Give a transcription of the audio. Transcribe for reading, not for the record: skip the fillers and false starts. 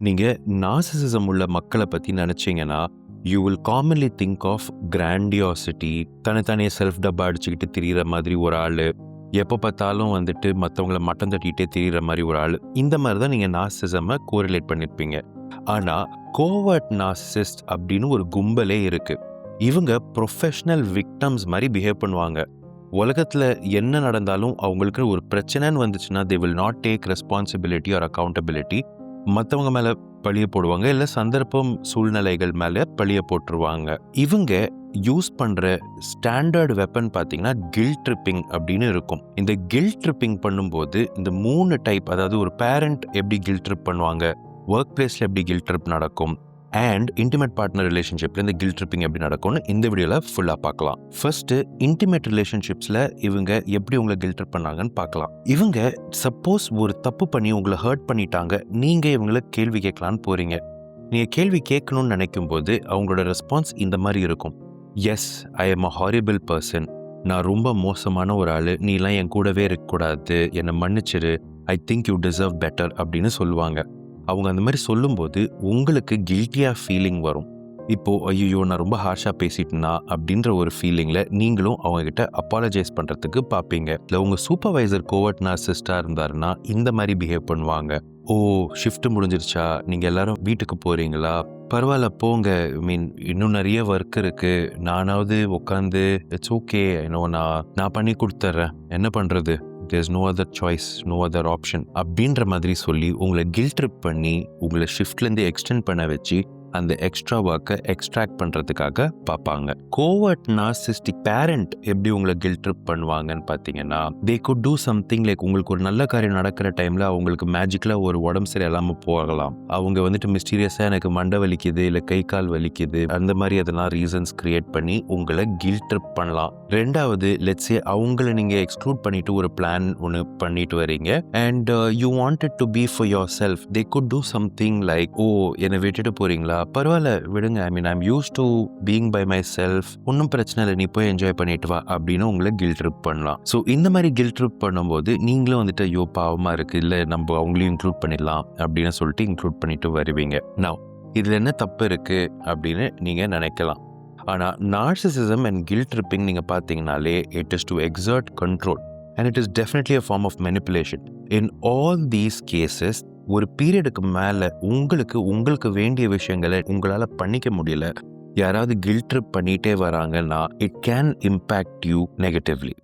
நீங்க நார்சிசிசம் உள்ள மக்கள பத்தி நினைச்சீங்கன்னா, you will commonly think of grandiosity, தன்னைத்தானே செல்ஃப் டப்பா அடிச்சுக்கிட்டு திரியிற மாதிரி ஒரு ஆளு, எப்ப பார்த்தாலும் வந்துட்டு மத்தவங்கள மட்டம் தட்டிட்டே திரியிற மாரி ஒரு ஆளு. இந்த மாரி தான் நீங்க நார்சிசிசம கோரிலேட் பண்ணியிருப்பீங்க. ஆனா, கோவர்ட் நார்சிசிஸ்ட் அப்படின்னு ஒரு கும்பலே இருக்கு. இவங்க ப்ரொஃபஷனல் விக்டம்ஸ் மாரி பிஹேவ் பண்ணுவாங்க. உலகத்துல என்ன நடந்தாலும் அவங்களுக்கு ஒரு பிரச்சனைன்னு வந்துச்சுன்னா, they will not take responsibility or accountability. மத்தவங்க மேல பழிய போடுவாங்க. இல்ல சந்தர்ப்பம், சூழ்நிலைகள் மேல பழிய போட்டுருவாங்க. இவங்க யூஸ் பண்ற ஸ்டாண்டர்ட் வெப்பன் பார்த்தீங்கன்னா, கில்ட் ட்ரிப்பிங் அப்படின்னு இருக்கும். இந்த கில்ட் ட்ரிப்பிங் பண்ணும்போது இந்த 3 டைப், அதாவது ஒரு பேரண்ட் எப்படி கில்ட் ட்ரிப் பண்ணுவாங்க, ஒர்க் பிளேஸ்ல எப்படி கில்ட் ட்ரிப் நடக்கும், அண்ட் இன்டிமேட் பார்ட்னர் ரிலேஷன்ஷிப்ல இந்த கில்ட் ட்ரிப்பிங் எப்படி நடக்கும்னு இந்த வீடியோல ஃபுல்லா பார்க்கலாம். ஃபர்ஸ்ட், இன்டிமேட் ரிலேஷன்ஷிப்ஸ்ல இவங்க எப்படி உங்களை கில்ட் ட்ரிப் பண்ணாங்கன்னு பார்க்கலாம். இவங்க சப்போஸ் ஒரு தப்பு பண்ணி உங்களை ஹர்ட் பண்ணிட்டாங்க, நீங்க இவங்களை கேள்வி கேட்கலான்னு போறீங்க. நீங்க கேள்வி கேட்கணும்னு நினைக்கும் போது அவங்களோட ரெஸ்பான்ஸ் இந்த மாதிரி இருக்கும். Yes, I am a horrible person. நான் ரொம்ப மோசமான ஒரு ஆளு, நீ எல்லாம் என் கூடவே இருக்கக்கூடாது, என்னை மன்னிச்சிரு, I think you deserve better அப்படின்னு சொல்லுவாங்க. அவங்க அந்த மாதிரி சொல்லும்போது உங்களுக்கு கில்ட்டியா ஃபீலிங் வரும். இப்போ ஐயோ நான் ரொம்ப ஹார்ஷா பேசிட்டேனா அப்படின்ற ஒரு ஃபீலிங்ல நீங்களும் அவங்க கிட்ட அப்பாலஜைஸ் பண்றதுக்கு பார்ப்பீங்க. இல்லை உங்க சூப்பர்வைசர் கோவர்ட் நார்சிசிஸ்டா இருந்தாருன்னா இந்த மாதிரி பிஹேவ் பண்ணுவாங்க. ஓ, ஷிஃப்ட் முடிஞ்சிருச்சா, நீங்க எல்லாரும் வீட்டுக்கு போறீங்களா, பரவாயில்ல போங்க, ஐ மீன் இன்னும் நிறைய ஒர்க் இருக்கு, நானாவது உட்காந்து இட்ஸ் ஓகே, நான் பண்ணி கொடுத்துட்றேன், என்ன பண்றது, there's no other choice, no other option அப்படின்ற மாதிரி சொல்லி உங்களை கில்ட் ட்ரிப் பண்ணி உங்களை ஷிஃப்ட்லேருந்து எக்ஸ்டெண்ட் பண்ண வச்சு அந்த எக்ஸ்ட்ரா ஒர்க்கை எக்ஸ்ட்ராக்ட் பண்ணுறதுக்காக பார்ப்பாங்க. கோவர்ட் நார்சிஸ்டிக் பேரண்ட் எப்படி உங்களை கில்ட் ட்ரிப் பண்ணுவாங்கன்னு பார்த்தீங்கன்னா, they could do something like உங்களுக்கு ஒரு நல்ல காரியம் நடக்கிற டைமில் அவங்களுக்கு மேஜிக்கலாக ஒரு உடம்பு சரி இல்லாமல் போகலாம். அவங்க வந்துட்டு மிஸ்டீரியஸாக எனக்கு மண்டை வலிக்குது, இல்லை கை கால் வலிக்குது, அந்த மாதிரி அதெல்லாம் ரீசன்ஸ் கிரியேட் பண்ணி உங்களை கில்ட் ட்ரிப் பண்ணலாம். ரெண்டாவது, லெட்ஸே அவங்கள நீங்கள் எக்ஸ்க்ளூட் பண்ணிட்டு ஒரு பிளான் ஒன்று பண்ணிட்டு வரீங்க and you wanted to be for yourself. they could do something like, ஓ என்னை விட்டுட்டு போறீங்களா, பரவாயில்ல விடுங்க, I mean I'm used to being by myself, ஒன்றும் பிரச்சனை இல்லை, நீ போய் என்ஜாய் பண்ணிட்டு வா அப்படின்னு உங்களை கில்ட் ட்ரிப் பண்ணலாம். ஸோ இந்த மாதிரி கில்ட் ட்ரிப் பண்ணும்போது நீங்களும் வந்துட்டு ஐயோ பாவமா இருக்கு, இல்லை நம்ம அவங்களையும் இன்க்ளூட் பண்ணிடலாம் அப்படின்னு சொல்லிட்டு இன்க்ளூட் பண்ணிட்டு வருவீங்க. நவ் இதுல என்ன தப்பு இருக்கு அப்படின்னு நீங்க நினைக்கலாம். ஆனா நார்சிசிசம் அண்ட் கில்ட் ட்ரிப்பிங் நீங்க பார்த்தீங்கனாலே it is to exert control and it is definitely a form of manipulation. In all these cases, ஒரு பீரியடுக்கு மேலே உங்களுக்கு வேண்டிய விஷயங்களை உங்களால் பண்ணிக்க முடியல, யாராவது கில்ட் ட்ரிப் பண்ணிட்டே வராங்கன்னா, it can impact you negatively.